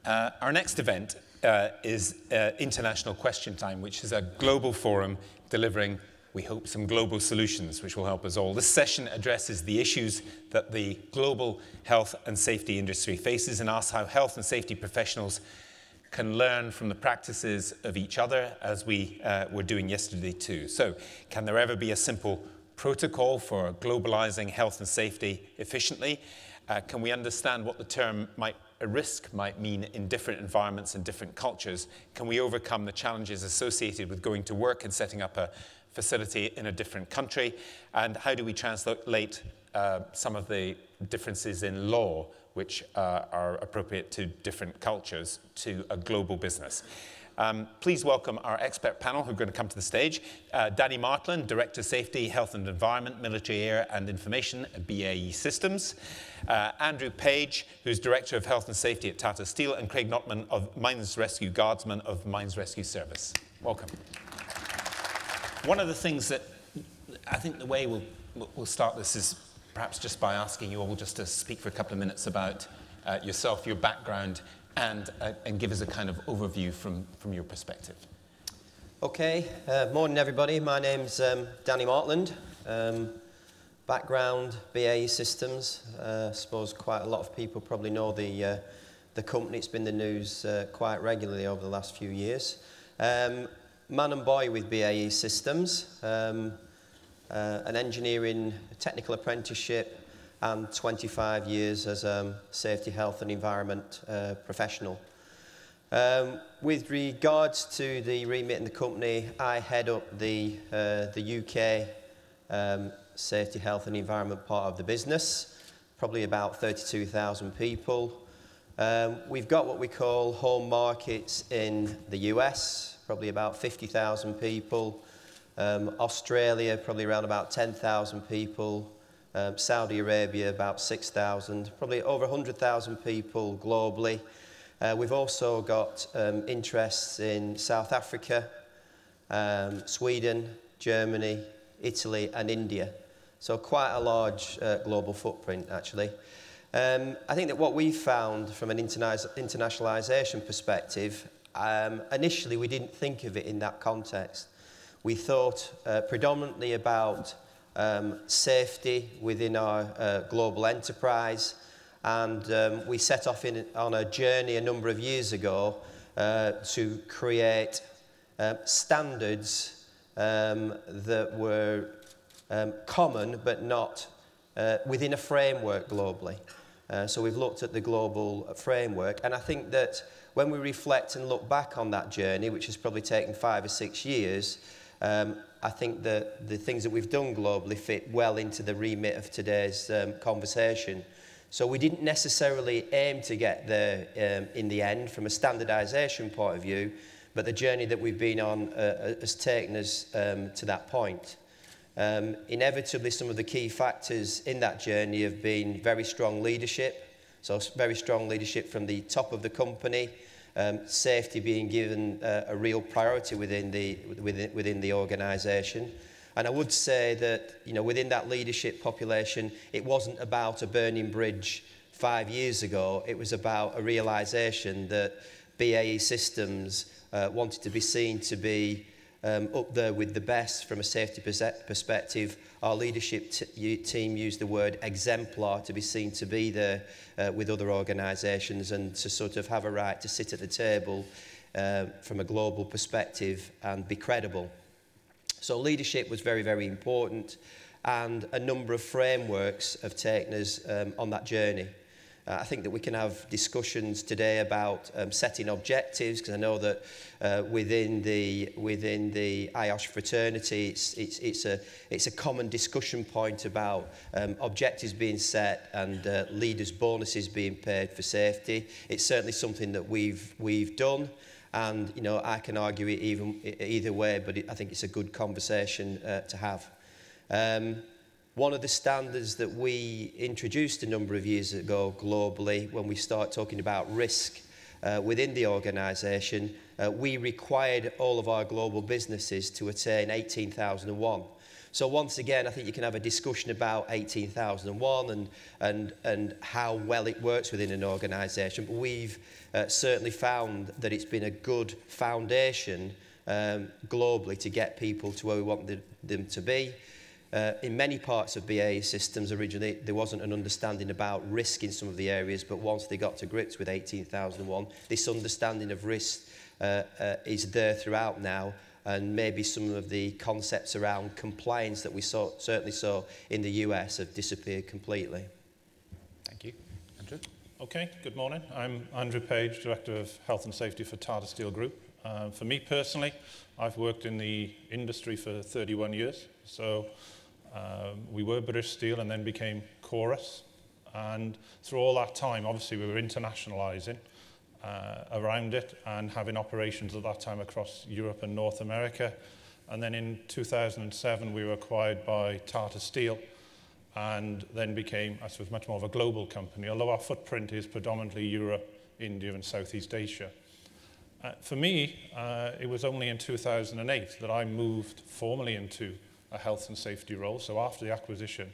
Our next event is International Question Time, which is a global forum delivering, we hope, some global solutions which will help us all. This session addresses the issues that the global health and safety industry faces and asks how health and safety professionals can learn from the practices of each other, as we were doing yesterday too. So, can there ever be a simple protocol for globalizing health and safety efficiently? Can we understand what the term risk might mean in different environments and different cultures? Can we overcome the challenges associated with going to work and setting up a facility in a different country? And how do we translate some of the differences in law which are appropriate to different cultures to a global business? Please welcome our expert panel who are going to come to the stage. Danny Martland, Director of Safety, Health and Environment, Military Air and Information at BAE Systems. Andrew Page, who's Director of Health and Safety at Tata Steel, and Craig Notman, of Mines Rescue Guardsman of Mines Rescue Service. Welcome. One of the things that I think the way we'll start this is perhaps just by asking you all just to speak for a couple of minutes about yourself, your background, and give us a kind of overview from your perspective. Okay, morning everybody. My name's Danny Martland. Background, BAE Systems. I suppose quite a lot of people probably know the company. It's been in the news quite regularly over the last few years. Man and boy with BAE Systems. An engineering technical apprenticeship and 25 years as a safety, health and environment professional. With regards to the remit in the company, I head up the UK safety, health and environment part of the business, probably about 32,000 people. We've got what we call home markets in the US, probably about 50,000 people. Australia, probably around about 10,000 people. Saudi Arabia, about 6,000, probably over 100,000 people globally. We've also got interests in South Africa, Sweden, Germany, Italy and India. So quite a large global footprint, actually. I think that what we found from an internationalisation perspective, initially we didn't think of it in that context. We thought predominantly about safety within our global enterprise, and we set off on a journey a number of years ago to create standards that were common but not within a framework globally. So we've looked at the global framework, and I think that when we reflect and look back on that journey, which has probably taken 5 or 6 years, I think that the things that we've done globally fit well into the remit of today's conversation. So we didn't necessarily aim to get there in the end from a standardisation point of view, but the journey that we've been on has taken us to that point. Inevitably, some of the key factors in that journey have been very strong leadership, so very strong leadership from the top of the company, safety being given a real priority within the organisation. And I would say that, you know, within that leadership population, it wasn't about a burning bridge 5 years ago. It was about a realisation that BAE Systems wanted to be seen to be up there with the best from a safety perspective. Our leadership team used the word exemplar, to be seen to be there with other organisations and to sort of have a right to sit at the table from a global perspective and be credible. So leadership was very, very important, and a number of frameworks have taken us on that journey. I think that we can have discussions today about setting objectives, because I know that within the IOSH fraternity, it's a common discussion point about objectives being set and leaders' bonuses being paid for safety. It's certainly something that we've done, and you know, I can argue it either way, but I think it's a good conversation to have. One of the standards that we introduced a number of years ago globally, when we start talking about risk within the organisation, we required all of our global businesses to attain 18001. So once again, I think you can have a discussion about 18001 and how well it works within an organisation. But we've certainly found that it's been a good foundation globally to get people to where we want them to be. In many parts of BAE Systems originally, there wasn't an understanding about risk in some of the areas, but once they got to grips with 18001, this understanding of risk is there throughout now, and maybe some of the concepts around compliance that we certainly saw in the US have disappeared completely. Thank you. Andrew? Okay, good morning. I'm Andrew Page, Director of Health and Safety for Tata Steel Group. For me personally, I've worked in the industry for 31 years, so we were British Steel and then became Chorus, and through all that time obviously we were internationalising around it and having operations at that time across Europe and North America. And then in 2007 we were acquired by Tata Steel and then became, I suppose, much more of a global company, although our footprint is predominantly Europe, India and Southeast Asia. For me, it was only in 2008 that I moved formally into a health and safety role, so after the acquisition.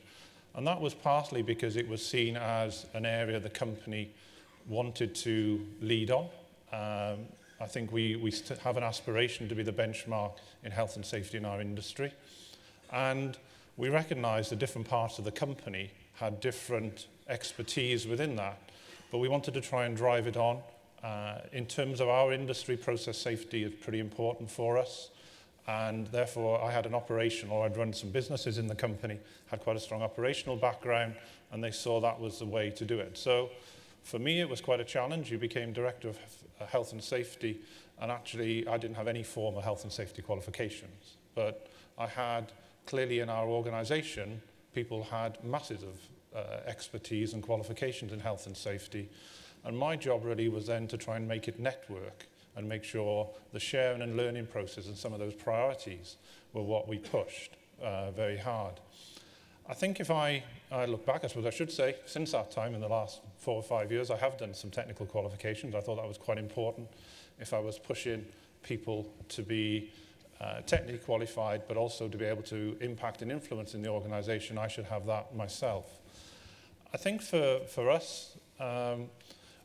And that was partly because it was seen as an area the company wanted to lead on. I think we have an aspiration to be the benchmark in health and safety in our industry. And we recognised that different parts of the company had different expertise within that, but we wanted to try and drive it on. In terms of our industry, process safety is pretty important for us. And therefore, I had an operational, I'd run some businesses in the company, had quite a strong operational background, and they saw that was the way to do it. So for me, it was quite a challenge. You became Director of Health and Safety, and actually, I didn't have any form of health and safety qualifications. But I had, clearly in our organisation, people had masses of expertise and qualifications in health and safety. And my job really was then to try and make it network and make sure the sharing and learning process and some of those priorities were what we pushed very hard. I think if I look back, I suppose I should say, since that time, in the last 4 or 5 years, I have done some technical qualifications. I thought that was quite important. If I was pushing people to be technically qualified, but also to be able to impact and influence in the organisation, I should have that myself. I think for us,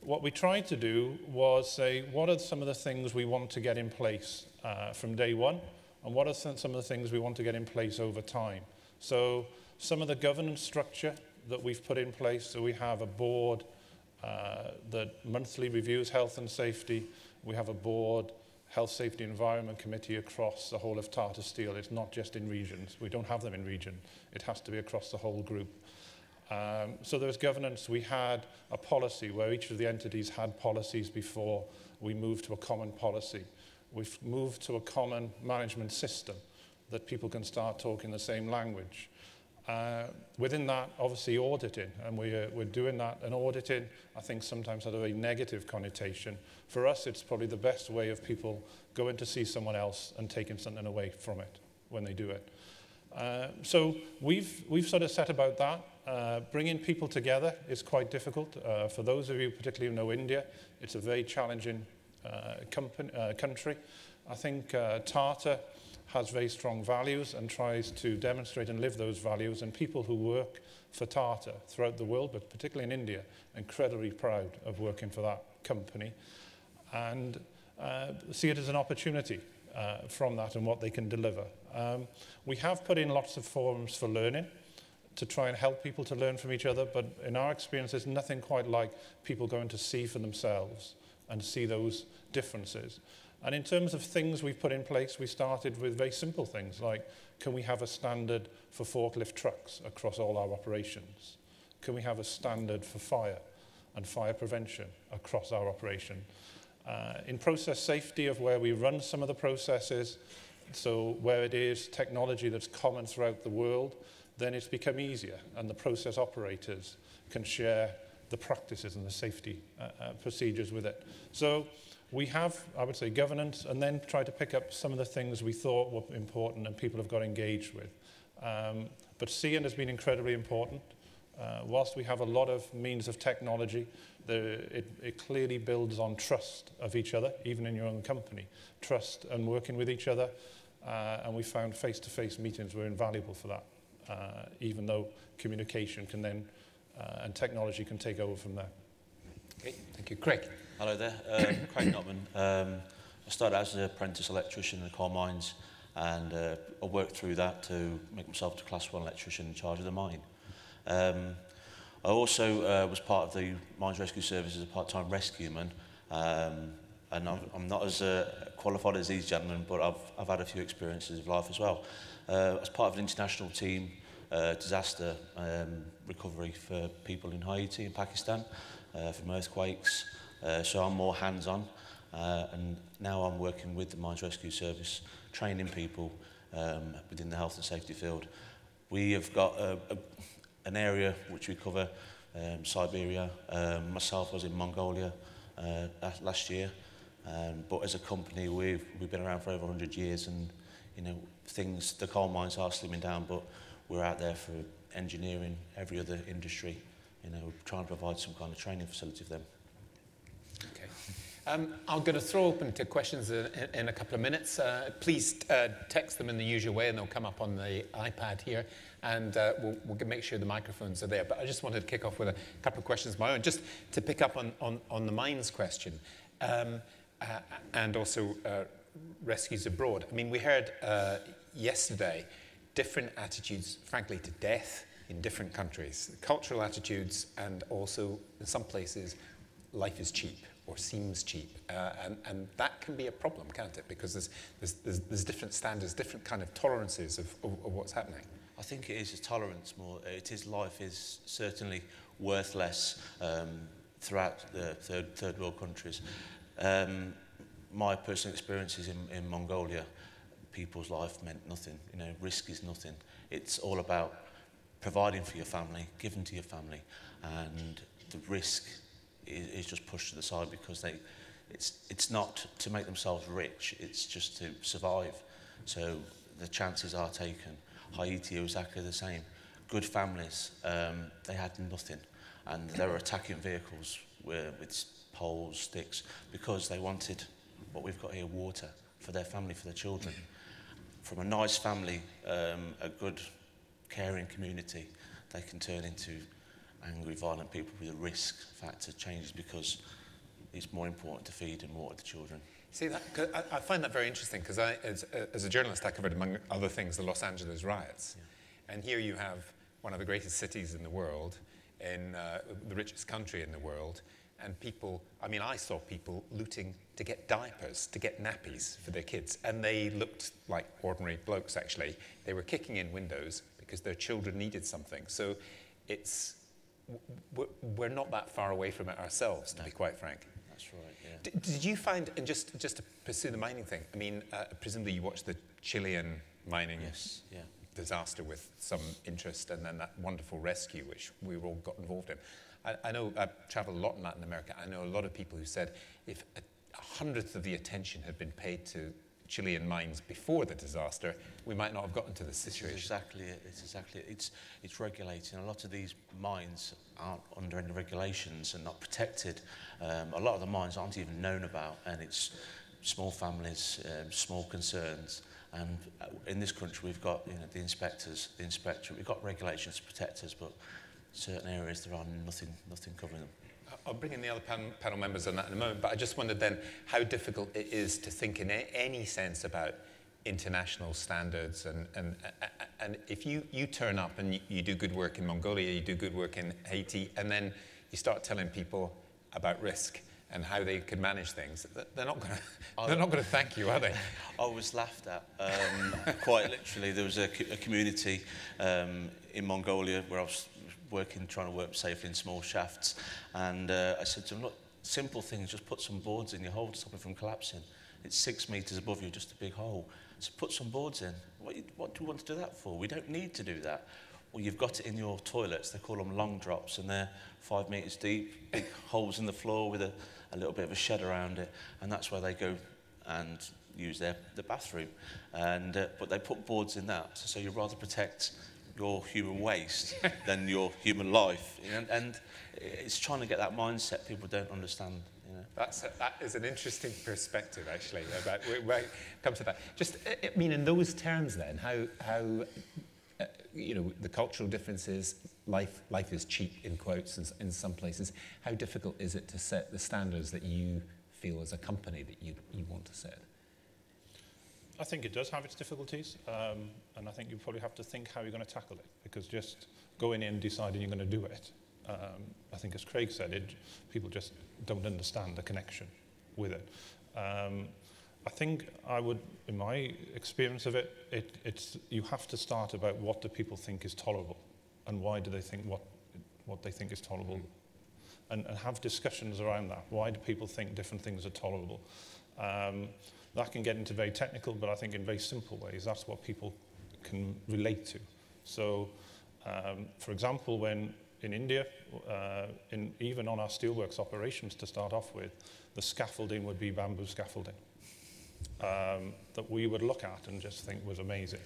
what we tried to do was say, what are some of the things we want to get in place from day one, and what are some of the things we want to get in place over time? So some of the governance structure that we've put in place, so we have a board that monthly reviews health and safety. We have a board health, safety, environment committee across the whole of Tata Steel. It's not just in regions. We don't have them in region. It has to be across the whole group. So there was governance. We had a policy where each of the entities had policies before we moved to a common policy. We've moved to a common management system that people can start talking the same language. Within that, obviously auditing, and we're doing that. And auditing, I think, sometimes has a very negative connotation. For us, it's probably the best way of people going to see someone else and taking something away from it when they do it. So we've sort of set about that. Bringing people together is quite difficult. For those of you particularly who know India, it's a very challenging country. I think Tata has very strong values and tries to demonstrate and live those values, and people who work for Tata throughout the world, but particularly in India, are incredibly proud of working for that company and see it as an opportunity from that and what they can deliver. We have put in lots of forums for learning to try and help people to learn from each other, but in our experience, there's nothing quite like people going to see for themselves and see those differences. And in terms of things we've put in place, we started with very simple things like, can we have a standard for forklift trucks across all our operations? Can we have a standard for fire and fire prevention across our operation? In process safety of where we run some of the processes, so where it is technology that's common throughout the world, then it's become easier, and the process operators can share the practices and the safety procedures with it. So we have, I would say, governance, and then try to pick up some of the things we thought were important and people have got engaged with. But seeing has been incredibly important. Whilst we have a lot of means of technology, it clearly builds on trust of each other, even in your own company. Trust and working with each other. and we found face-to-face meetings were invaluable for that, even though communication can then, and technology can take over from there. Okay, thank you. Craig. Hello there, Craig Notman. I started as an apprentice electrician in the coal mines, and I worked through that to make myself a Class 1 electrician in charge of the mine. I also was part of the Mines Rescue Service as a part-time rescueman, and I'm not as qualified as these gentlemen, but I've had a few experiences of life as well. As part of an international team, disaster recovery for people in Haiti and Pakistan from earthquakes, so I'm more hands-on, and now I'm working with the Mines Rescue Service, training people within the health and safety field. We have got an area which we cover, Siberia. Myself was in Mongolia last year, but as a company we've been around for over 100 years, and you know, the coal mines are slimming down, but we're out there for engineering, every other industry, you know, trying to provide some kind of training facility for them. Okay. I'm going to throw open to questions in a couple of minutes. Please text them in the usual way, and they'll come up on the iPad here, and we'll make sure the microphones are there. But I just wanted to kick off with a couple of questions of my own, just to pick up on the mines question, and also rescues abroad. I mean, we heard yesterday different attitudes, frankly, to death in different countries, cultural attitudes, and also in some places, life is cheap or seems cheap, and that can be a problem, can't it? Because there's different standards, different kind of tolerances of what's happening. I think it is a tolerance more. It is, life is certainly worth less throughout the third world countries. My personal experiences in Mongolia, people's life meant nothing. You know, risk is nothing. It's all about providing for your family, giving to your family, and the risk is just pushed to the side because it's not to make themselves rich, it's just to survive. So the chances are taken. Haiti was exactly the same. Good families, they had nothing, and they were attacking vehicles with poles, sticks, because they wanted what we've got here, water, for their family, for their children. From a nice family, a good, caring community, they can turn into angry, violent people with a risk factor changes because it's more important to feed and water the children. See, I find that very interesting because as a journalist, I covered, among other things, the Los Angeles riots. Yeah. And here you have one of the greatest cities in the world, in the richest country in the world, and people, I mean, I saw people looting to get diapers, to get nappies for their kids, and they looked like ordinary blokes, actually. They were kicking in windows because their children needed something. So we're not that far away from it ourselves, to be quite frank. That's right, yeah. Did you find, and just to pursue the mining thing, I mean, presumably you watched the Chilean mining disaster with some interest, and then that wonderful rescue, which we all got involved in. I know I've traveled a lot in Latin America. I know a lot of people who said if a hundredth of the attention had been paid to Chilean mines before the disaster, we might not have gotten to this situation. It's exactly it. It's exactly it. It's regulating. A lot of these mines aren't under any regulations and not protected. A lot of the mines aren't even known about, and it's small families, small concerns. And in this country, we've got the inspectors, the inspectorate. We've got regulations to protect us, but certain areas there are nothing covering them. I'll bring in the other panel members on that in a moment, but I just wondered then how difficult it is to think in any sense about international standards, and if you turn up and you do good work in Mongolia, you do good work in Haiti, and then you start telling people about risk and how they can manage things, they're not going to thank you, are they? I was laughed at, quite literally. There was a community in Mongolia where I was trying to work safely in small shafts, and I said to them, look, simple things, just put some boards in your hole to stop it from collapsing. It's 6 meters above you, just a big hole. So put some boards in. What do you want to do that for? We don't need to do that. Well, you've got it in your toilets. They call them long drops, and they're 5 meters deep, big holes in the floor with a little bit of a shed around it, and that's where they go and use the bathroom. And but they put boards in that, so you'd rather protect your human waste than your human life. And it's trying to get that mindset people don't understand. You know. That is an interesting perspective, actually. About we'll come to that. Just, I mean, in those terms, then, how you know, the cultural differences, life is cheap in quotes in some places. How difficult is it to set the standards that you feel as a company that you want to set? I think it does have its difficulties, and I think you probably have to think how you're going to tackle it, because just going in and deciding you're going to do it, I think, as Craig said, people just don't understand the connection with it. I think I would, in my experience of it, it's you have to start about what do people think is tolerable, and why do they think what they think is tolerable, and have discussions around that. Why do people think different things are tolerable? That can get into very technical, but I think in very simple ways, that's what people can relate to. So, for example, when in India, even on our steelworks operations to start off with, the scaffolding would be bamboo scaffolding that we would look at and just think was amazing.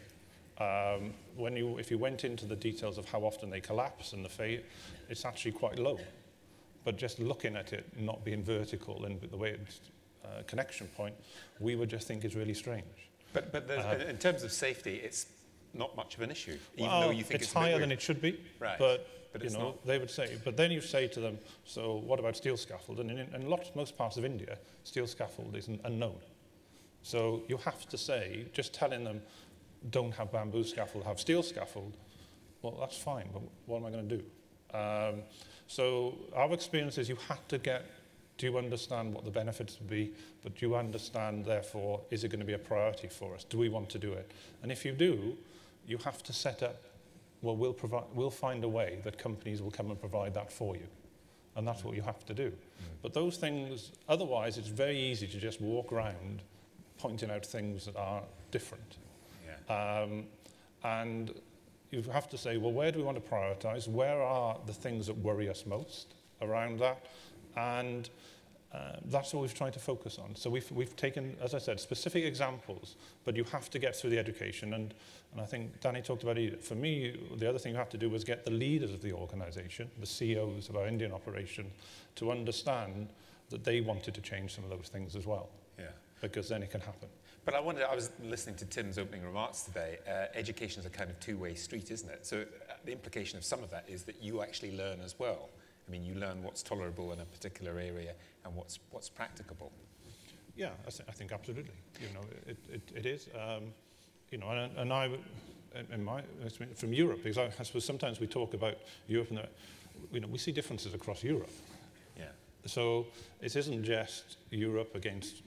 If you went into the details of how often they collapse and it's actually quite low. But just looking at it not being vertical and the way it's connection point, we would just think is really strange. But in terms of safety, it's not much of an issue, even though you think it's higher than it should be. Right. But you know, they would say. But then you say to them, so what about steel scaffold? And in most parts of India, steel scaffold is unknown. So you have to say, just telling them, don't have bamboo scaffold, have steel scaffold. Well, that's fine, but what am I going to do? So our experience is you have to do you understand what the benefits would be, but do you understand, therefore, is it going to be a priority for us? Do we want to do it? And if you do, you have to set up, well, we'll find a way that companies will come and provide that for you. And that's what you have to do. But those things, otherwise, it's very easy to just walk around pointing out things that are different. Yeah. And you have to say, well, where do we want to prioritize? Where are the things that worry us most around that? And that's what we've tried to focus on. So we've taken, as I said, specific examples, but you have to get through the education. And I think Danny talked about it. For me, the other thing you have to do was get the leaders of the organization, the CEOs of our Indian operation, to understand that they wanted to change some of those things as well. Yeah. Because then it can happen. But I was listening to Tim's opening remarks today. Education is a kind of two-way street, isn't it? So the implication of some of that is that you actually learn as well. I mean, you learn what's tolerable in a particular area and what's practicable. Yeah, I think absolutely. You know, it is. You know, and I, in my experience from Europe, because I suppose sometimes we talk about Europe and you know, we see differences across Europe. Yeah. So it isn't just Europe against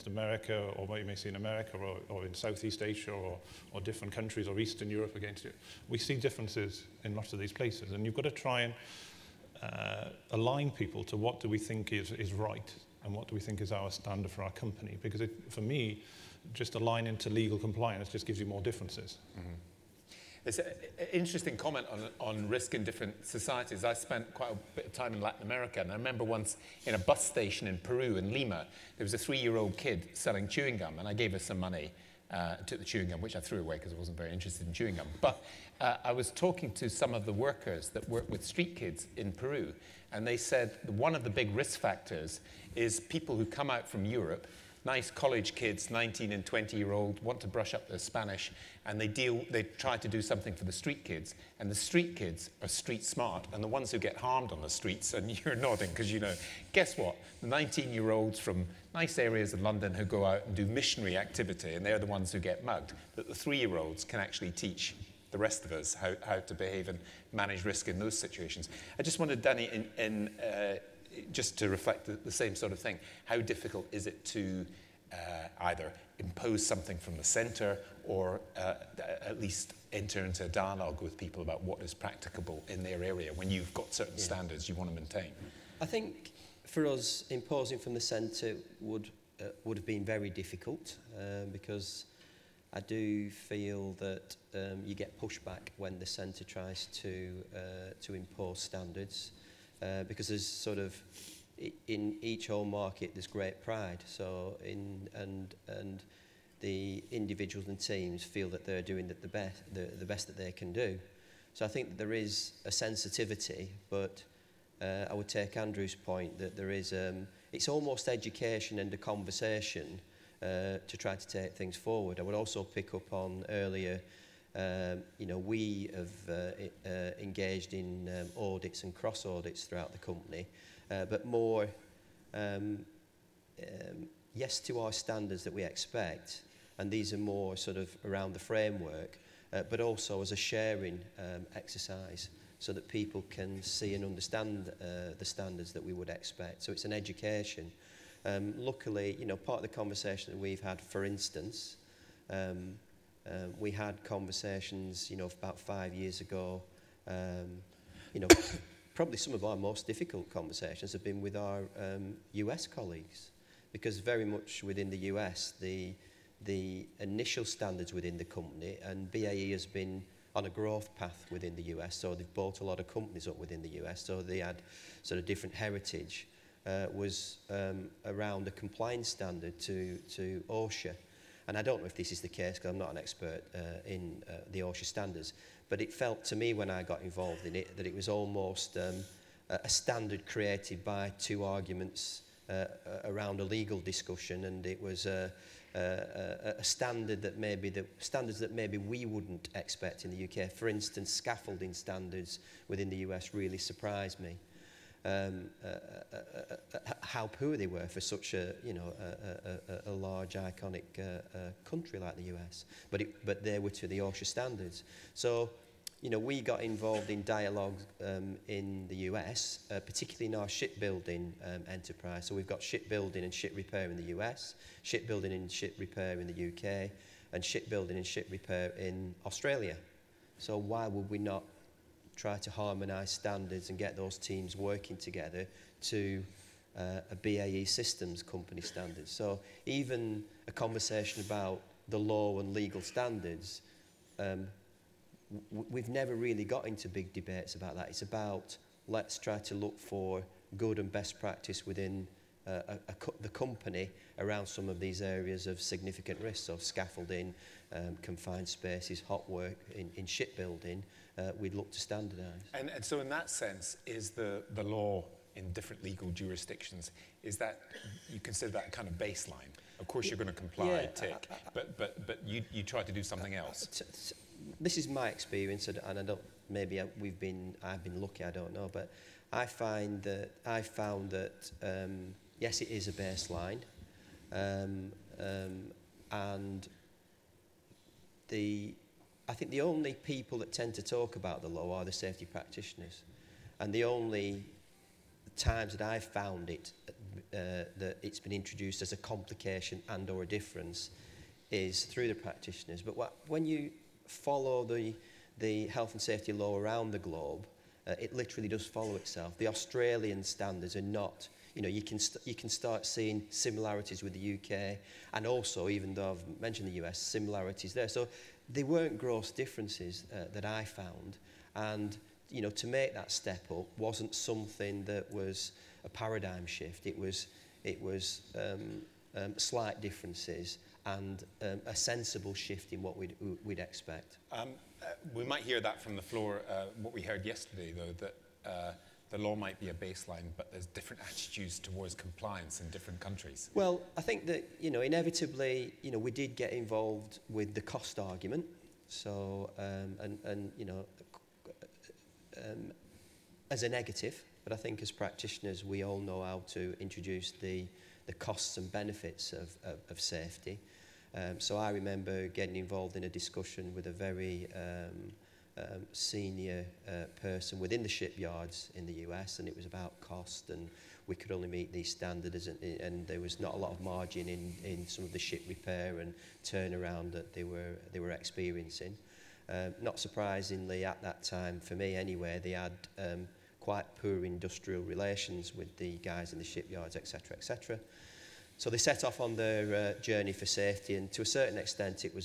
America, or what you may see in America, or in Southeast Asia, or different countries, or Eastern Europe against it. We see differences in lots of these places, and you've got to try and align people to what do we think is right, and what do we think is our standard for our company. Because for me, just aligning to legal compliance just gives you more differences. Mm-hmm. It's an interesting comment on risk in different societies. I spent quite a bit of time in Latin America, and I remember once in a bus station in Peru, in Lima, there was a 3-year-old kid selling chewing gum, and I gave her some money, took the chewing gum, which I threw away because I wasn't very interested in chewing gum. But I was talking to some of the workers that work with street kids in Peru, and they said one of the big risk factors is people who come out from Europe, nice college kids, 19 and 20-year-old, want to brush up their Spanish, and they try to do something for the street kids, and the street kids are street smart, and the ones who get harmed on the streets, and you're nodding because you know, guess what? The 19-year-olds from nice areas of London who go out and do missionary activity, and they're the ones who get mugged, but the 3-year-olds can actually teach the rest of us how to behave and manage risk in those situations. I just wondered, Danny, just to reflect the same sort of thing, how difficult is it to either impose something from the centre or at least enter into a dialogue with people about what is practicable in their area when you've got certain standards you want to maintain? I think for us, imposing from the centre would have been very difficult because I do feel that you get pushback when the centre tries to impose standards. Because there's sort of in each home market there's great pride. So and the individuals and teams feel that they're doing the best that they can do. So I think that there is a sensitivity, but I would take Andrew's point that there is, it's almost education and a conversation to try to take things forward. I would also pick up on earlier, you know, we have engaged in audits and cross audits throughout the company, but more yes to our standards that we expect, and these are more sort of around the framework, but also as a sharing exercise so that people can see and understand the standards that we would expect. So it's an education. Luckily, you know, part of the conversation that we've had, for instance, we had conversations, you know, about 5 years ago, you know, probably some of our most difficult conversations have been with our US colleagues, because very much within the US, the initial standards within the company, and BAE has been on a growth path within the US, so they've bought a lot of companies up within the US, so they had sort of different heritage, was around a compliance standard to OSHA. And I don't know if this is the case, because I'm not an expert in the OSHA standards, but it felt to me when I got involved in it that it was almost a standard created by two arguments around a legal discussion, and it was a standard that standards that maybe we wouldn't expect in the UK. For instance, scaffolding standards within the US really surprised me. How poor they were for such a, you know, a large iconic country like the US, but they were to the OSHA standards. So, you know, we got involved in dialogue in the US, particularly in our shipbuilding enterprise. So we've got shipbuilding and ship repair in the US, shipbuilding and ship repair in the UK, and shipbuilding and ship repair in Australia. So why would we not try to harmonise standards and get those teams working together to a BAE Systems company standards? So even a conversation about the law and legal standards, we've never really got into big debates about that. It's about, let's try to look for good and best practice within the company around some of these areas of significant risk. So scaffolding, confined spaces, hot work in shipbuilding, we'd look to standardise. And so in that sense, is the law in different legal jurisdictions, is that, you consider that kind of baseline? Of course you're going to comply, yeah, tick, but you try to do something else. This is my experience, and I don't, maybe I've been lucky, I don't know, but I found that yes, it is a baseline, and I think the only people that tend to talk about the law are the safety practitioners, and the only times that I've found it that it's been introduced as a complication and or a difference is through the practitioners. But when you follow the health and safety law around the globe, it literally does follow itself. The Australian standards are not, you know, you can start seeing similarities with the UK, and also, even though I've mentioned the US, similarities there. So they weren't gross differences that I found, and you know, to make that step up wasn't something that was a paradigm shift. It was slight differences and a sensible shift in what we'd expect. We might hear that from the floor, what we heard yesterday, though, that the law might be a baseline, but there's different attitudes towards compliance in different countries. Well, I think that, you know, inevitably, you know, we did get involved with the cost argument. So, and you know, as a negative, but I think as practitioners, we all know how to introduce the costs and benefits of safety. So I remember getting involved in a discussion with a very senior person within the shipyards in the US, and it was about cost, and we could only meet these standards, and there was not a lot of margin in some of the ship repair and turnaround that they were experiencing. Not surprisingly, at that time, for me anyway, they had quite poor industrial relations with the guys in the shipyards, etc., etc. So they set off on their journey for safety, and to a certain extent, it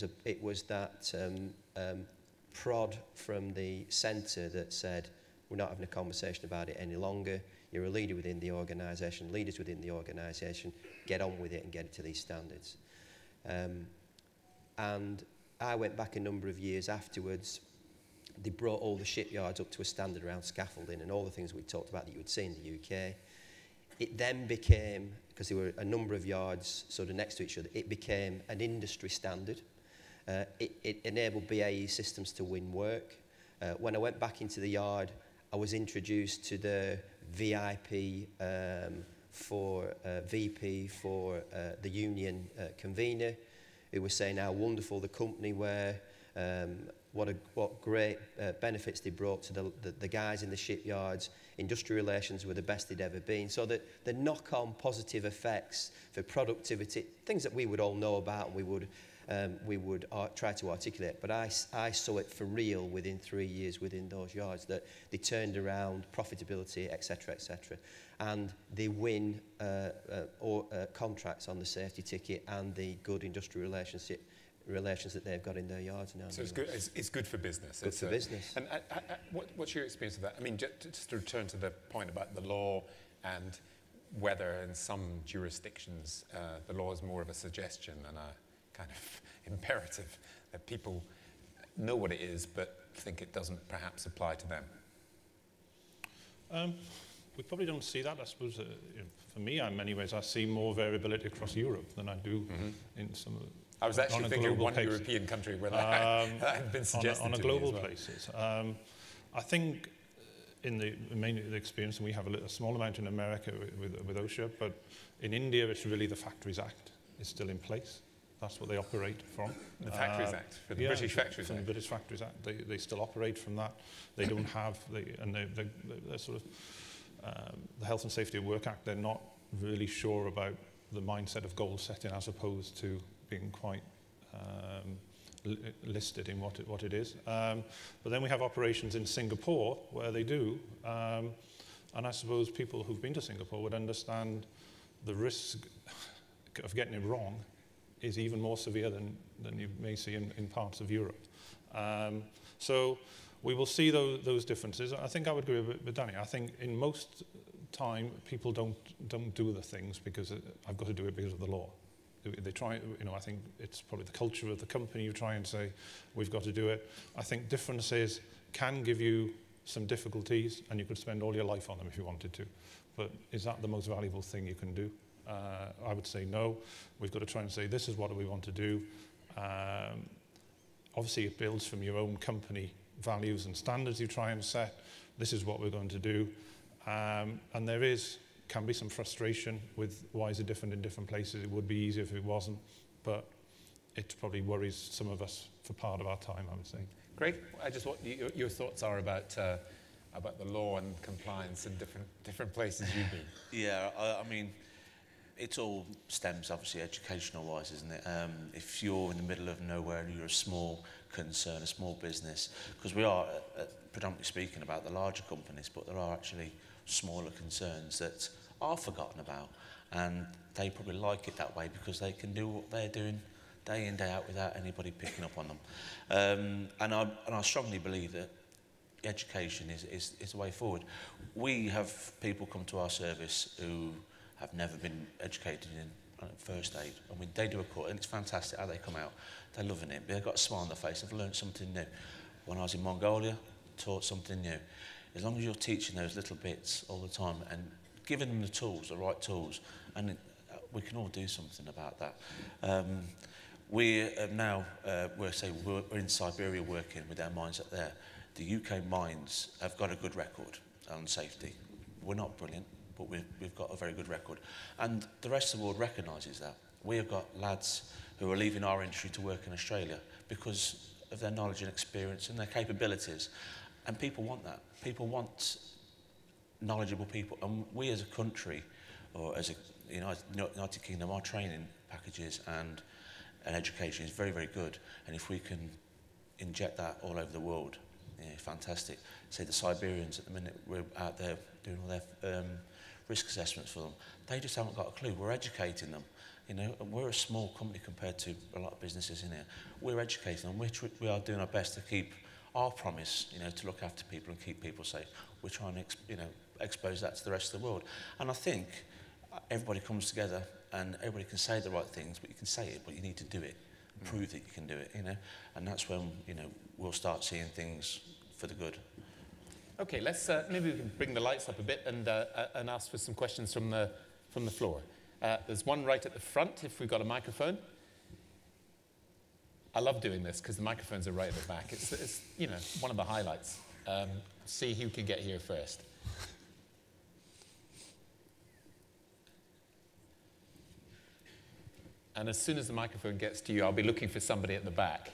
was that prod from the centre that said, we're not having a conversation about it any longer. You're a leader within the organisation, leaders within the organisation, get on with it and get it to these standards. and I went back a number of years afterwards. They brought all the shipyards up to a standard around scaffolding and all the things we talked about that you would see in the UK. It then became, because there were a number of yards sort of next to each other, it became an industry standard. It enabled BAE Systems to win work. When I went back into the yard, I was introduced to the VIP VP for the union convener, who was saying how wonderful the company were, what great benefits they brought to the guys in the shipyards. Industrial relations were the best they'd ever been. So that the knock-on positive effects for productivity, things that we would all know about and we would try to articulate, but I saw it for real within 3 years within those yards, that they turned around profitability, etc., etc. And they win contracts on the safety ticket and the good industrial relations that they've got in their yards now. So it's good for business. Good for business. And what's your experience of that? I mean, just to return to the point about the law and whether in some jurisdictions the law is more of a suggestion than a kind of imperative, that people know what it is but think it doesn't perhaps apply to them. We probably don't see that. I suppose, for me, in many ways, I see more variability across Europe than I do in some. I was actually thinking of one European country where that had been suggested on a to global me as well. basis. I think mainly the experience, and we have a small amount in America with OSHA, but in India, it's really the Factories Act is still in place. That's what they operate from. The Factories Act, for the British Factories Act. The British Factories Act. They still operate from that. They don't have, they're sort of, the Health and Safety at Work Act, they're not really sure about the mindset of goal setting as opposed to being quite listed in what it is. But then we have operations in Singapore where they do, and I suppose people who've been to Singapore would understand the risk of getting it wrong is even more severe than you may see in parts of Europe. So we will see those differences. I think I would agree with Danny. I think in most time people don't do the things because I've got to do it because of the law. They try, I think it's probably the culture of the company. You try and say, we've got to do it. I think differences can give you some difficulties and you could spend all your life on them if you wanted to. But is that the most valuable thing you can do? I would say no. We've got to try and say, this is what we want to do. Obviously, it builds from your own company values and standards you try and set. This is what we're going to do. And there can be some frustration with why is it different in different places. It would be easier if it wasn't, but it probably worries some of us for part of our time, I would say. Great. I just want your thoughts are about the law and compliance in different places you've been. Yeah, I mean, it all stems obviously educational-wise, isn't it? If you're in the middle of nowhere and you're a small concern, a small business, because we are predominantly speaking about the larger companies, but there are actually smaller concerns that are forgotten about, and they probably like it that way because they can do what they're doing day in, day out without anybody picking up on them. And I strongly believe that education is the way forward. We have people come to our service who have never been educated in first aid. I mean, they do a course, and it's fantastic how they come out. They're loving it. They've got a smile on their face. They've learned something new. When I was in Mongolia, taught something new. As long as you're teaching those little bits all the time and giving them the tools, the right tools, and we can all do something about that. We now, we're in Siberia working with our mines up there. The UK mines have got a good record on safety. We're not brilliant, but we've got a very good record. And the rest of the world recognises that. We have got lads who are leaving our industry to work in Australia because of their knowledge and experience and their capabilities. And people want that. People want knowledgeable people. And we as a country, or as a United Kingdom, our training packages and education is very, very good. And if we can inject that all over the world, yeah, fantastic. Say the Siberians at the minute, we're out there doing all their risk assessments for them. They just haven't got a clue. We're educating them. We're a small company compared to a lot of businesses in here. We're educating them. We are doing our best to keep our promise, to look after people and keep people safe. We're trying to, expose that to the rest of the world. And I think everybody comes together and everybody can say the right things, but you can say it, but you need to do it. prove that you can do it, you know, and that's when, you know, we'll start seeing things for the good. Okay, let's maybe we can bring the lights up a bit and ask for some questions from the floor. There's one right at the front, if we've got a microphone. I love doing this because the microphones are right at the back. It's you know, one of the highlights. See who can get here first. And as soon as the microphone gets to you, I'll be looking for somebody at the back.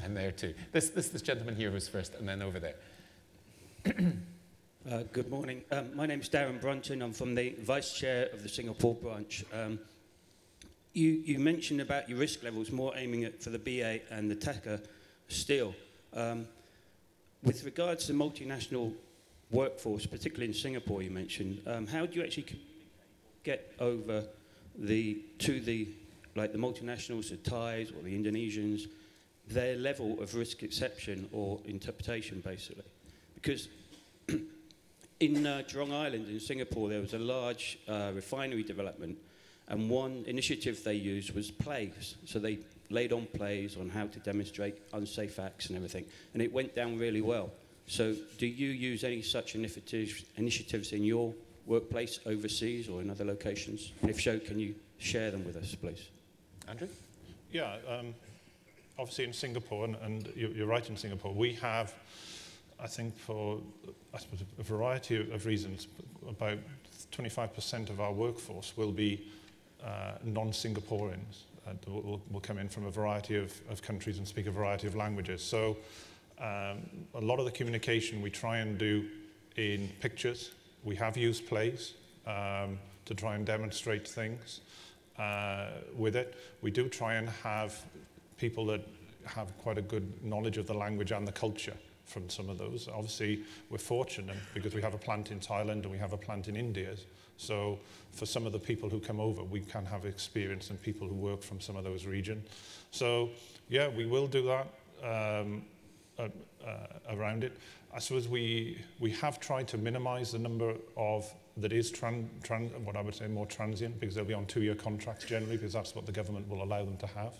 And there too. This gentleman here was first, and then over there. Good morning. My name's Darren Brunton. I'm from the Vice Chair of the Singapore branch. You mentioned about your risk levels more aiming at for the BA and the TACA steel. With regards to multinational workforce, particularly in Singapore you mentioned, how do you actually get over the multinationals, the Thais or the Indonesians, their level of risk exception or interpretation basically? Because in Jurong Island in Singapore there was a large refinery development, and one initiative they used was plays. So they laid on plays on how to demonstrate unsafe acts and everything, and it went down really well. So do you use any such initiatives in your workplace overseas or in other locations? And if so, can you share them with us, please? Andrew? Yeah, obviously in Singapore, and you're right in Singapore, we have, I think for I suppose a variety of reasons, about 25% of our workforce will be non-Singaporeans. Will come in from a variety of countries and speak a variety of languages. So a lot of the communication we try and do in pictures. We have used plays to try and demonstrate things with it. We do try and have people that have quite a good knowledge of the language and the culture from some of those. Obviously, we're fortunate because we have a plant in Thailand and we have a plant in India. So for some of the people who come over, we can have experience and people who work from some of those regions. So yeah, we will do that around it. I suppose we have tried to minimize the number of that is what I would say more transient, because they'll be on 2-year contracts generally, because that's what the government will allow them to have,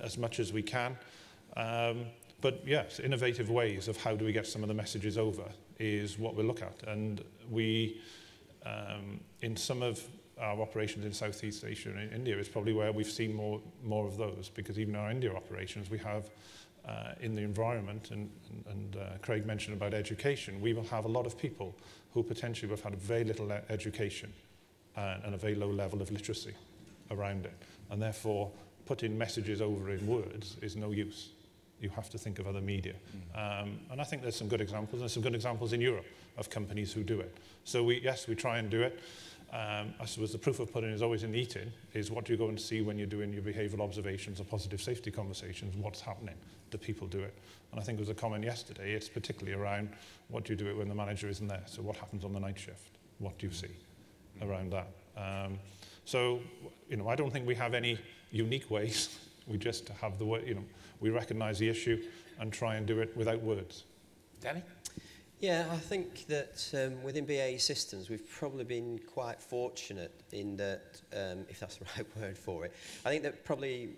as much as we can. But yes, innovative ways of how do we get some of the messages over is what we look at. And we, in some of our operations in Southeast Asia and in India, is probably where we've seen more of those, because even our India operations, we have in the environment, and Craig mentioned about education, we will have a lot of people who potentially have had very little education and a very low level of literacy around it. And therefore, putting messages over in words is no use. You have to think of other media. And I think there's some good examples. There's some good examples in Europe of companies who do it. So yes, we try and do it. I suppose the proof of pudding is always in eating, is what you go and see when you're doing your behavioural observations or positive safety conversations, what's happening, do people do it? And I think there was a comment yesterday, it's particularly around what do you do it when the manager isn't there? So what happens on the night shift? What do you see around that? So, you know, I don't think we have any unique ways. We just have the way, you know, we recognise the issue and try and do it without words. Danny? Yeah, I think that within BAE Systems we've probably been quite fortunate in that, if that's the right word for it, I think that probably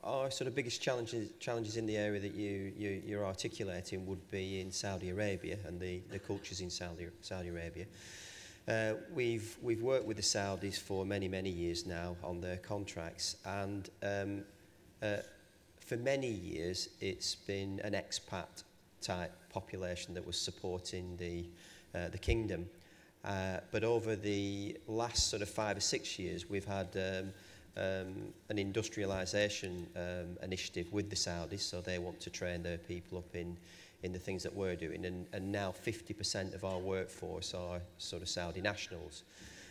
our sort of biggest challenges in the area that you're articulating would be in Saudi Arabia and the cultures in Saudi Arabia. We've worked with the Saudis for many years now on their contracts, and for many years it's been an expat type population that was supporting the kingdom, but over the last sort of 5 or 6 years we've had an industrialisation initiative with the Saudis, so they want to train their people up in the things that we're doing, and now 50% of our workforce are sort of Saudi nationals.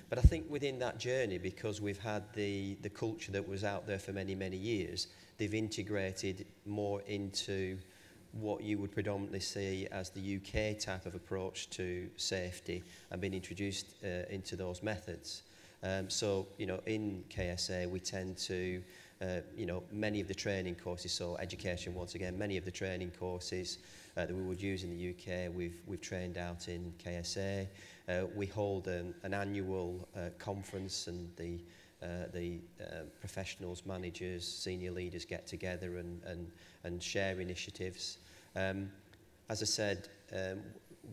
But I think within that journey, because we've had the culture that was out there for many years, they've integrated more into what you would predominantly see as the UK type of approach to safety and been introduced into those methods. So, you know, in KSA we tend to, you know, many of the training courses, so education once again, many of the training courses that we would use in the UK, we've trained out in KSA. We hold an annual conference, and the professionals, managers, senior leaders get together and share initiatives. As I said,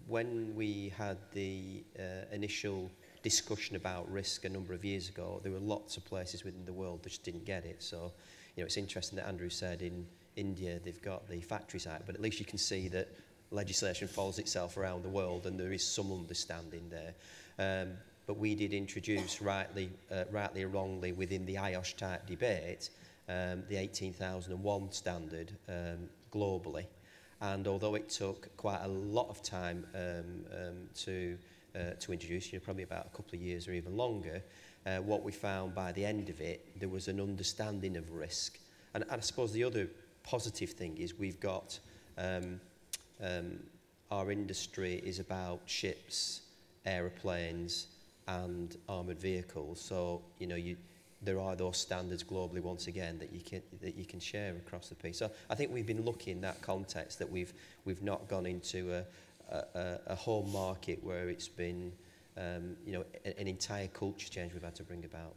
when we had the initial discussion about risk a number of years ago, there were lots of places within the world that just didn't get it. So, you know, it's interesting that Andrew said in India they've got the Factories Act, but at least you can see that legislation follows itself around the world and there is some understanding there. But we did introduce, rightly or wrongly, within the IOSH type debate, the 18001 standard globally. And although it took quite a lot of time to introduce, you know, probably about a couple of years or even longer, what we found by the end of it, there was an understanding of risk. And I suppose the other positive thing is we've got our industry is about ships, aeroplanes, and armoured vehicles. So, you know, there are those standards globally once again that you can share across the piece. So I think we've been lucky in that context that we've not gone into a home market where it's been you know, an entire culture change we've had to bring about.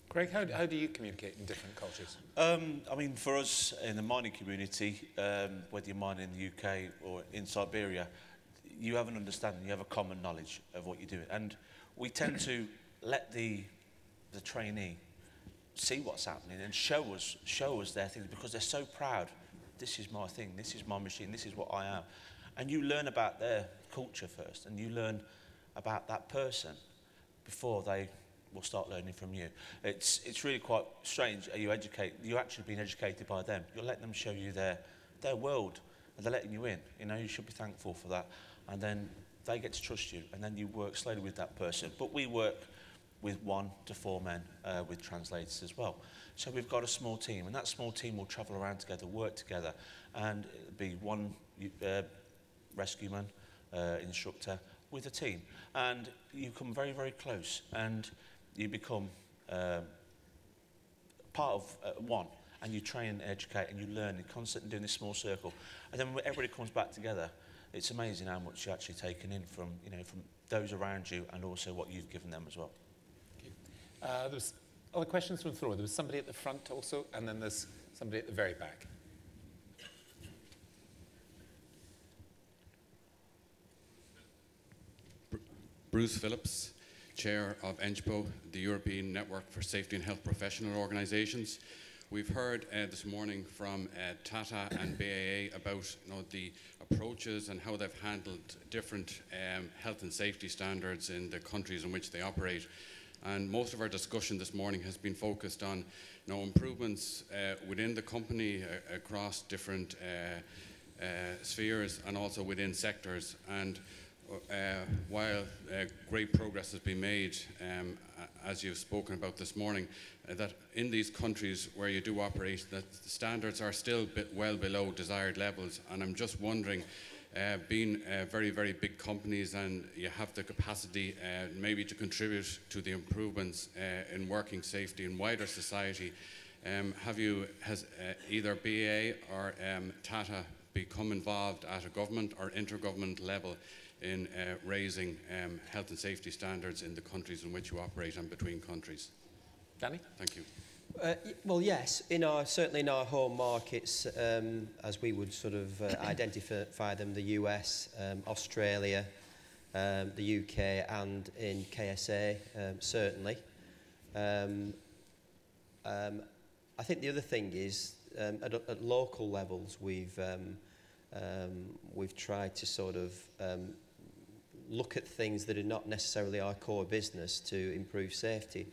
Greg, how do you communicate in different cultures? I mean, for us in the mining community, whether you're mining in the UK or in Siberia, you have an understanding, you have a common knowledge of what you're doing. And we tend to let the trainee see what's happening and show us their things, because they're so proud. This is my thing, this is my machine, this is what I am. And you learn about their culture first, and you learn about that person before they will start learning from you. It's really quite strange. You're actually being educated by them. You're letting them show you their world, and they're letting you in. You know, you should be thankful for that. And then they get to trust you, and then you work slowly with that person. But we work with 1 to 4 men with translators as well. So we've got a small team, and that small team will travel around together, work together, and it'll be 1 rescueman, instructor, with a team. And you come very, very close, and you become part of one, and you train and educate, and you learn, and constantly doing this small circle. And then when everybody comes back together, it's amazing how much you're actually taking in from, you know, from those around you, and also what you've given them as well. There was other questions from the floor. There was somebody at the front also, and then there's somebody at the very back. Bruce Phillips, Chair of ENGPO, the European Network for Safety and Health Professional Organisations. We've heard this morning from Tata and BAA about, you know, the approaches and how they've handled different health and safety standards in the countries in which they operate. And most of our discussion this morning has been focused on, you know, improvements within the company across different spheres and also within sectors. And while great progress has been made, as you've spoken about this morning, that in these countries where you do operate, that the standards are still well below desired levels. And I'm just wondering, being very, very big companies, and you have the capacity maybe to contribute to the improvements in working safety in wider society, has either BAA or Tata become involved at a government or intergovernment level in raising health and safety standards in the countries in which you operate and between countries? Danny? Thank you. Well, yes, certainly in our home markets, as we would sort of identify them, the US, Australia, the UK, and in KSA, certainly. I think the other thing is, at local levels, we've tried to sort of look at things that are not necessarily our core business to improve safety.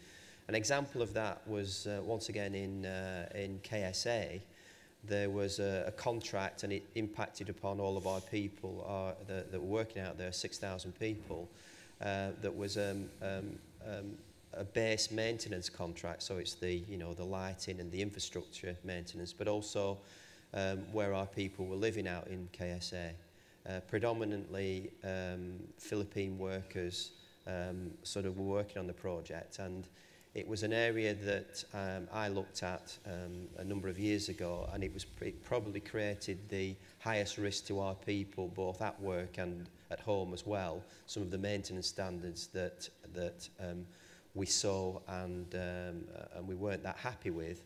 An example of that was once again in KSA. There was a contract, and it impacted upon all of our people that were working out there, 6,000 people. That was a base maintenance contract, so it's the lighting and the infrastructure maintenance, but also where our people were living out in KSA. Predominantly Philippine workers sort of were working on the project, and it was an area that I looked at a number of years ago, and it probably created the highest risk to our people, both at work and at home as well. Some of the maintenance standards that we saw and we weren't that happy with.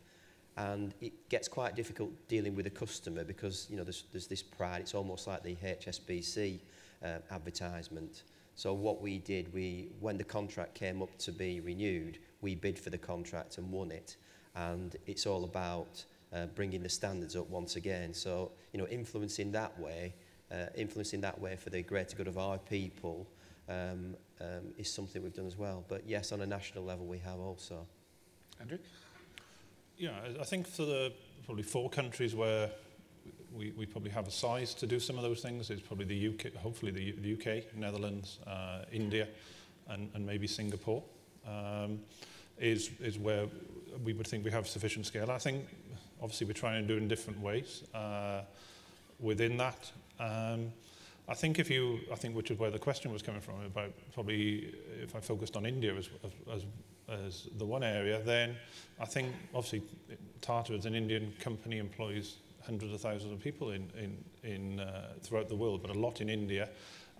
And it gets quite difficult dealing with a customer because, you know, there's this pride. It's almost like the HSBC advertisement. So what we did, when the contract came up to be renewed, we bid for the contract and won it. And it's all about bringing the standards up once again. So, you know, influencing that way for the greater good of our people is something we've done as well. But yes, on a national level, we have also. Andrew? Yeah, I think for the probably 4 countries where we probably have a size to do some of those things, it's probably the UK, hopefully the UK, Netherlands, India, and maybe Singapore, is where we would think we have sufficient scale. I think obviously we're trying to do it in different ways within that. I think which is where the question was coming from, about probably if I focused on India as the one area, then I think obviously Tata as an Indian company employs hundreds of thousands of people in throughout the world, but a lot in India,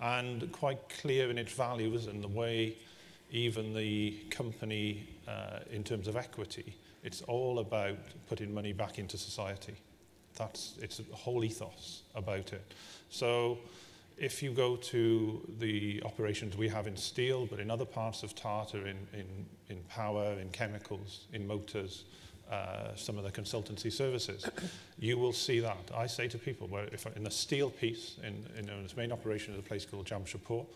and quite clear in its values and the way even the company, in terms of equity, it's all about putting money back into society. It's a whole ethos about it. So if you go to the operations we have in steel, but in other parts of Tata, in power, in chemicals, in motors, some of the consultancy services, you will see that. I say to people, where if in the steel piece, in its main operation is a place called Jamshedpur,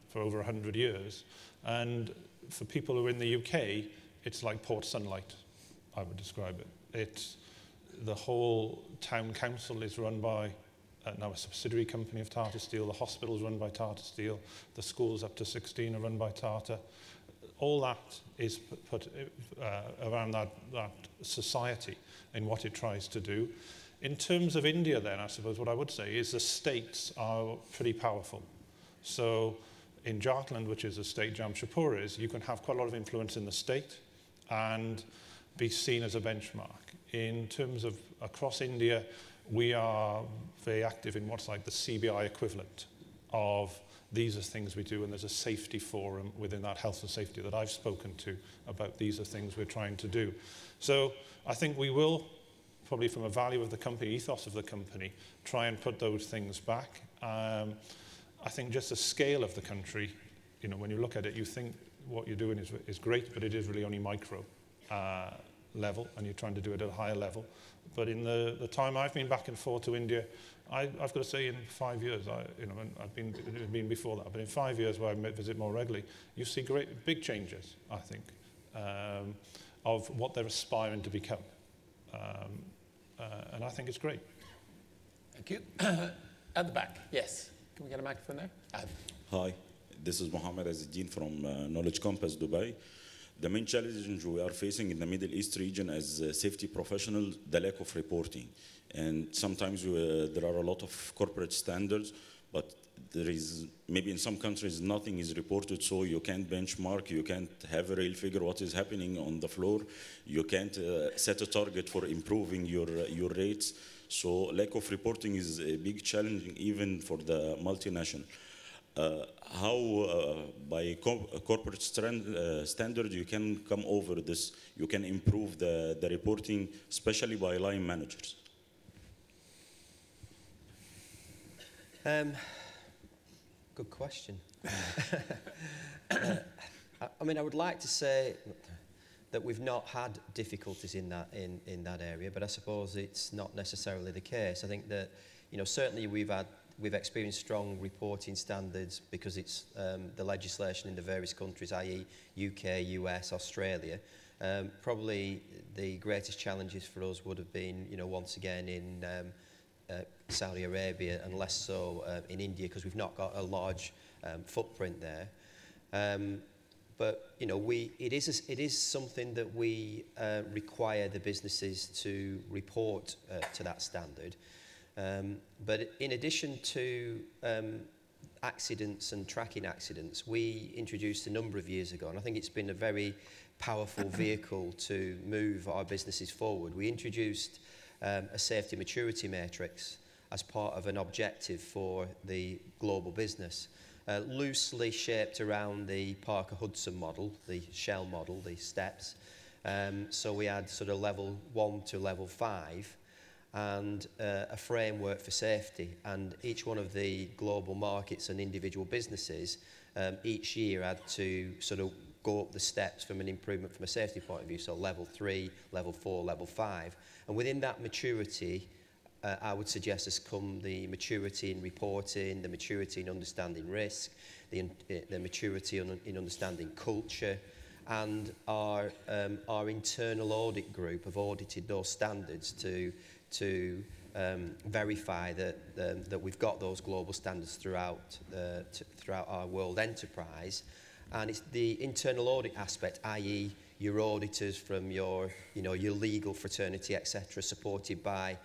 for over 100 years, and for people who are in the UK, it's like Port Sunlight, I would describe it. The whole town council is run by now a subsidiary company of Tata Steel. The hospital is run by Tata Steel. The schools up to 16 are run by Tata. All that is put around that society in what it tries to do. In terms of India then, I suppose what I would say is the states are pretty powerful. So in Jharkhand, which is a state Jamshedpur is, you can have quite a lot of influence in the state and be seen as a benchmark. In terms of across India, we are very active in what's like the CBI equivalent of these are things we do, and there's a safety forum within that health and safety that I've spoken to about these are things we're trying to do. So I think we will, probably from a value of the company, ethos of the company, try and put those things back. I think just the scale of the country, you know, when you look at it, you think what you're doing is great, but it is really only micro level, and you're trying to do it at a higher level. But in the time I've been back and forth to India, I've got to say in 5 years, I've been before that, but in 5 years where I visit more regularly, you see big changes, I think, of what they're aspiring to become. And I think it's great. Thank you. At the back, yes. Can we get a microphone there? Hi, this is Mohammed Azizdin from Knowledge Compass, Dubai. The main challenge we are facing in the Middle East region as safety professionals, the lack of reporting. And sometimes there are a lot of corporate standards, but there is, maybe in some countries, nothing is reported, so you can't benchmark, you can't have a real figure what is happening on the floor, you can't set a target for improving your rates. So lack of reporting is a big challenge even for the multinational. How by corporate standard you can come over this, you can improve the reporting, especially by line managers? Good question. I mean, I would like to say that we've not had difficulties in that area, but I suppose it's not necessarily the case. I think that, you know, certainly we've experienced strong reporting standards because it's the legislation in the various countries, i.e. UK, US, Australia. Probably the greatest challenges for us would have been, you know, once again in Saudi Arabia, and less so in India, because we've not got a large footprint there. But you know, it is something that we require the businesses to report to that standard. But in addition to accidents and tracking accidents, we introduced a number of years ago, and I think it's been a very powerful vehicle to move our businesses forward. We introduced a safety maturity matrix as part of an objective for the global business. loosely shaped around the Parker Hudson model, the Shell model, the steps. So we had sort of level 1 to level 5 and a framework for safety. And each one of the global markets and individual businesses each year had to sort of go up the steps from an improvement from a safety point of view. So level 3, level 4, level 5. And within that maturity, I would suggest has come the maturity in reporting, the maturity in understanding risk, the maturity in understanding culture, and our internal audit group have audited those standards to verify that we've got those global standards throughout our world enterprise. And it's the internal audit aspect, i.e. your auditors from your legal fraternity, etc., supported by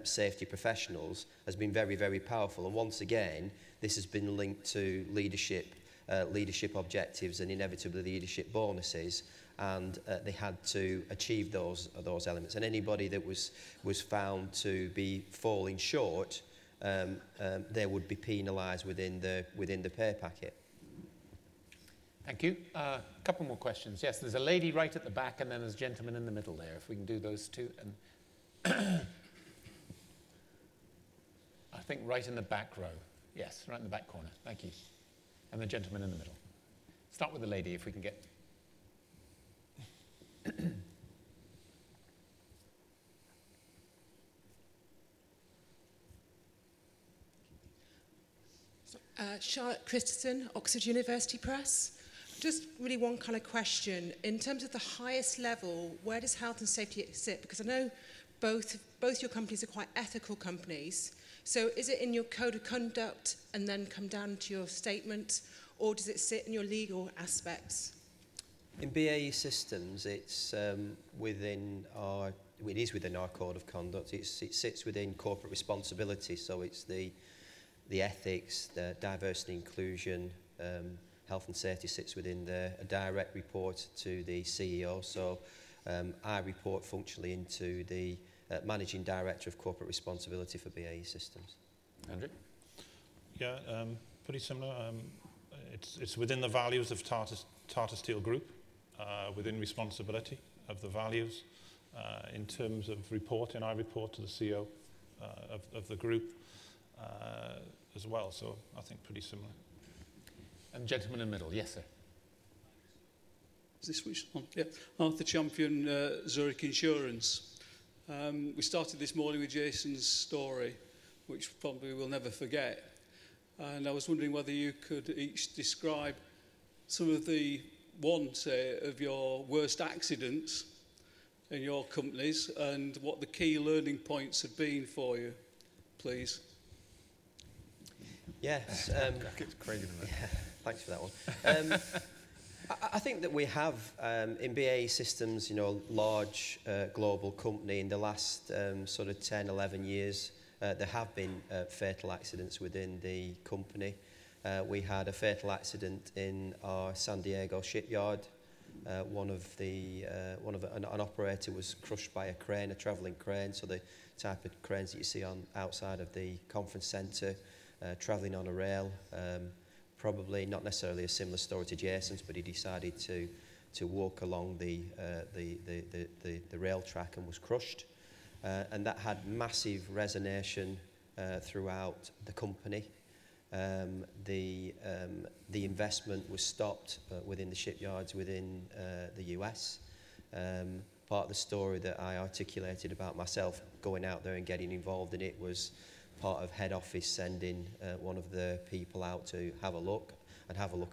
safety professionals, has been very, very powerful. And once again, this has been linked to leadership objectives and inevitably leadership bonuses, and they had to achieve those elements. And anybody that was found to be falling short, they would be penalised within the pay packet. Thank you. A couple more questions. Yes, there's a lady right at the back, and then there's a gentleman in the middle there. If we can do those two. And I think right in the back row. Yes, right in the back corner. Thank you. And the gentleman in the middle. Start with the lady, if we can get... Charlotte Christensen, Oxford University Press. Just really one kind of question. In terms of the highest level, where does health and safety sit? Because I know both your companies are quite ethical companies. So is it in your code of conduct and then come down to your statement, or does it sit in your legal aspects? In BAE Systems, it's it is within our code of conduct. It sits within corporate responsibility, so it's the ethics, the diversity inclusion, health and safety sits within there. A direct report to the CEO, so I report functionally into the Managing Director of Corporate Responsibility for BAE Systems. Andrew? Yeah, pretty similar. It's within the values of Tata Steel Group, within responsibility of the values. In terms of reporting, I report to the CEO of the group as well, so I think pretty similar. And gentleman in the middle, yes, sir. Is this switched on? Yeah. Arthur Champion, Zurich Insurance. We started this morning with Jason's story, which probably we'll never forget. And I was wondering whether you could each describe some of the of your worst accidents in your companies and what the key learning points have been for you, please. Yes. Craig in the middle. Yeah, thanks for that one. I think that we have, in BAE Systems, large global company, in the last sort of 10, 11 years, there have been fatal accidents within the company. We had a fatal accident in our San Diego shipyard. An operator was crushed by a crane, a travelling crane, so the type of cranes that you see on outside of the conference centre, travelling on a rail. Probably not necessarily a similar story to Jason's, but he decided to walk along the rail track and was crushed. And that had massive resonation throughout the company. The investment was stopped within the shipyards within the US. Part of the story that I articulated about myself going out there and getting involved in it was part of head office sending one of the people out to have a look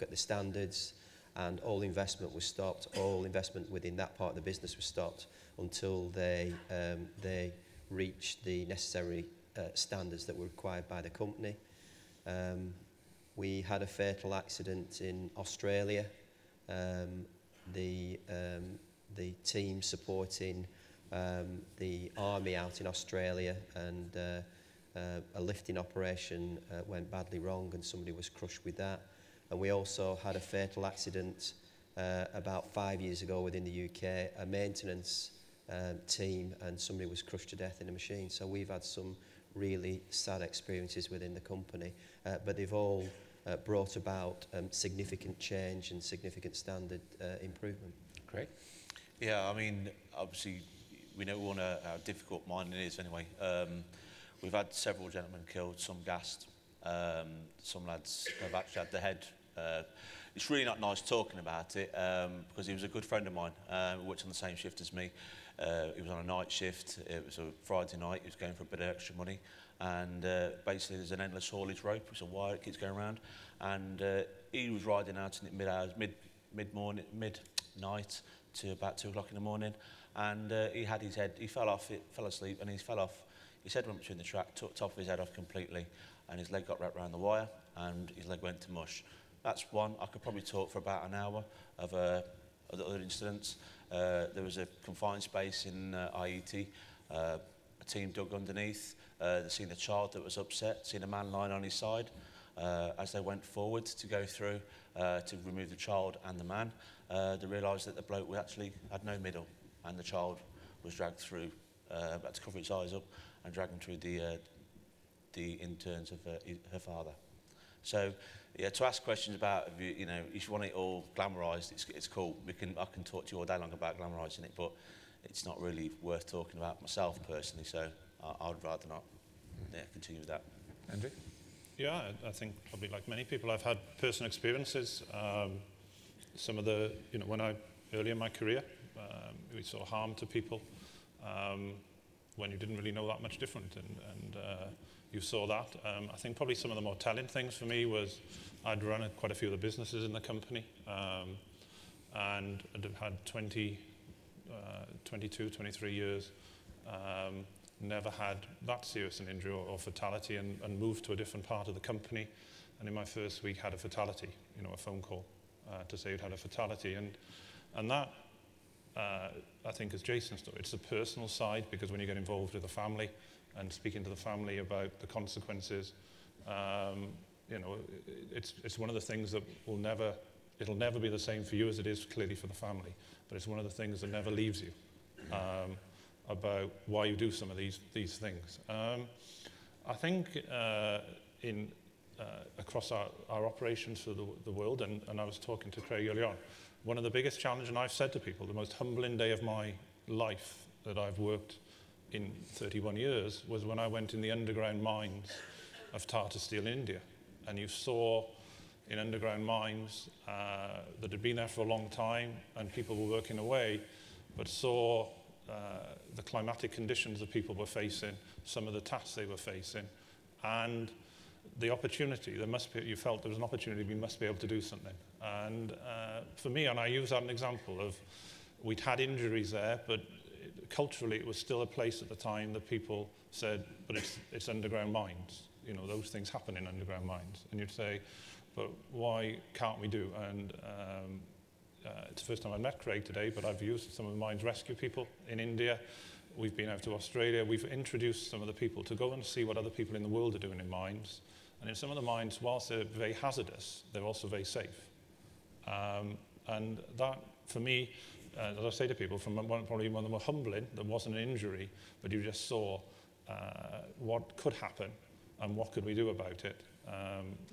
at the standards, and all investment was stopped. All investment within that part of the business was stopped until they reached the necessary standards that were required by the company. We had a fatal accident in Australia. The team supporting the army out in Australia, and a lifting operation went badly wrong and somebody was crushed with that. And we also had a fatal accident about 5 years ago within the UK, a maintenance team, and somebody was crushed to death in a machine. So we've had some really sad experiences within the company, but they've all brought about significant change and significant standard improvement. Great. Yeah, I mean, obviously, we know all know how difficult mining is anyway. We've had several gentlemen killed, some gassed. Some lads have actually had their head. It's really not nice talking about it because he was a good friend of mine, worked on the same shift as me. He was on a night shift. It was a Friday night. He was going for a bit of extra money. And basically, there's an endless haulage rope. It's a wire that keeps going around. And he was riding out in mid-hours, midnight to about 2 o'clock in the morning. And he had his head, he fell asleep, and he fell off. His head went between the track, took top of his head off completely, and his leg got wrapped around the wire, and his leg went to mush. That's one. I could probably talk for about an hour of other incidents. There was a confined space in IET. A team dug underneath. They seen a child that was upset, seen a man lying on his side. As they went forward to go through to remove the child and the man, they realised that the bloke actually had no middle, and the child was dragged through, had to cover its eyes up and drag him through the interns of her father. So, yeah, to ask questions about, you know, if you want it all glamorised, it's cool. I can talk to you all day long about glamorising it, but it's not really worth talking about myself personally, so I would rather not continue with that. Andrew? Yeah, I think probably like many people, I've had personal experiences. Some of the, you know, early in my career, we saw harm to people when you didn't really know that much different, and you saw that. I think probably some of the more telling things for me was I'd run quite a few of the businesses in the company, and I'd had 22, 23 years, never had that serious an injury or fatality, and moved to a different part of the company. And in my first week had a fatality, you know, a phone call to say you'd had a fatality. And that, I think, as Jason's story, it's the personal side, because when you get involved with the family and speaking to the family about the consequences, you know, it's one of the things that it'll never be the same for you as it is clearly for the family, but it's one of the things that never leaves you, about why you do some of these things. I think across our operations for the world, and I was talking to Craig earlier on, one of the biggest challenges, and I've said to people, the most humbling day of my life that I've worked in 31 years was when I went in the underground mines of Tata Steel in India. And you saw in underground mines that had been there for a long time, and people were working away, but saw the climatic conditions that people were facing, some of the tasks they were facing, and the opportunity. You felt there was an opportunity, we must be able to do something. And for me, and I use that as an example of, we'd had injuries there, but culturally it was still a place at the time that people said, but it's underground mines. You know, those things happen in underground mines. And you'd say, but why can't we do? And it's the first time I met Craig today, but I've used some of the mines rescue people in India. We've been out to Australia. We've introduced some of the people to go and see what other people in the world are doing in mines. And in some of the mines, whilst they're very hazardous, they're also very safe. And that, for me, as I say to people, probably one of the more humbling, there wasn't an injury, but you just saw what could happen and what could we do about it,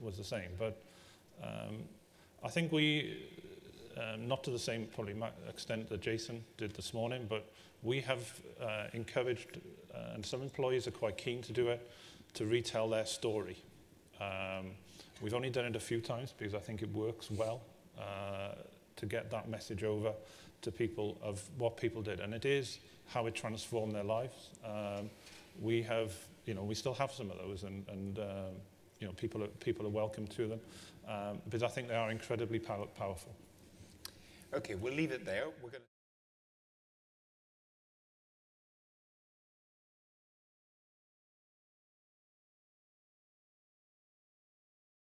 was the same. But I think we, not to the same probably extent that Jason did this morning, but we have encouraged, and some employees are quite keen to do it, to retell their story. We've only done it a few times because I think it works well to get that message over to people of what people did, and it is how it transformed their lives. We have, you know, we still have some of those, and you know, people are welcome to them, because I think they are incredibly powerful. Okay, we'll leave it there. We're going to